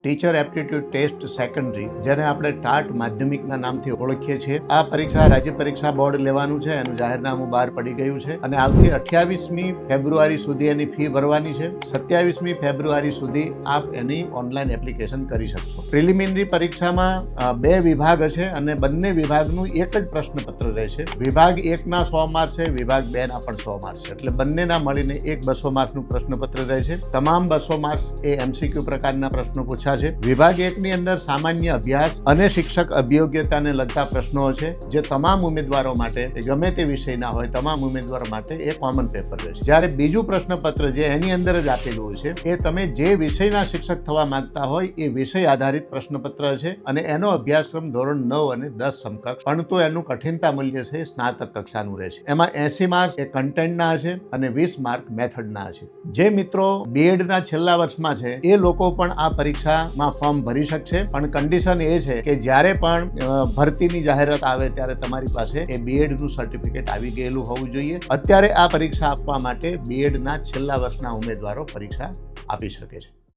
Teacher aptitude test secondary, જેને આપણે TAT માધ્યમિકના નામથી ઓળખીએ છીએ. આ પરીક્ષા રાજ્ય પરીક્ષા બોર્ડ લેવાનું છે. એનું જાહેરનામું બહાર પડી ગયું છે અને આવતી 28મી ફેબ્રુઆરી સુધી એની ફી ભરવાની છે. 27મી ફેબ્રુઆરી સુધી આપ એની ઓનલાઈન એપ્લિકેશન કરી શકશો. પ્રિલિમિનરી પરીક્ષામાં 2 વિભાગ છે અને બંને વિભાગનું એક જ પ્રશ્નપત્ર રહેશે. વિભાગ 1ના 100 માર્ક્સ છે, વિભાગ 2ના પણ 100 માર્ક્સ છે. એટલે બંનેના મળીને એક 200 માર્ક્સનું પ્રશ્નપત્ર રહેશે. તમામ 200 માર્ક્સ એ MCQ પ્રકારના પ્રશ્નો પૂછાશે. વિભાગ 1ની અંદર સામાન્ય અભ્યાસ અને શિક્ષક અભિયોગ્યતાને લગતા પ્રશ્નો છે, જે તમામ ઉમેદવારો માટે ગમે તે વિષયના હોય તમામ ઉમેદવારો માટે એ કોમન પેપર રહેશે. જ્યારે બીજું પ્રશ્નપત્ર જે એની અંદર જ આપેલું છે એ તમે જે વિષયના શિક્ષક થવા માંગતા હોય એ વિષય આધારિત પ્રશ્નપત્ર છે અને એનો અભ્યાસક્રમ ધોરણ 9 અને 10 સમકક્ષ, પરંતુ એનું કઠિનતા મૂલ્ય છે સ્નાતક કક્ષાનું રહેશે. એમાં 80 માર્ક્સ એ કન્ટેન્ટના છે અને 20 માર્ક મેથડના છે. જે મિત્રો બીએડના છેલ્લા વર્ષમાં છે એ લોકો પણ આ પરીક્ષામાં ફોર્મ ભરી શકશે, પણ કન્ડિશન એ છે કે જ્યારે પણ ભરતીની જાહેરાત આવે ત્યારે તમારી પાસે એ બીએડનું સર્ટિફિકેટ આવી ગયેલું હોવું જોઈએ. અત્યારે આ પરીક્ષા આપવા માટે બીએડના છેલ્લા વર્ષના ઉમેદવારો પરીક્ષા આપી શકે છે.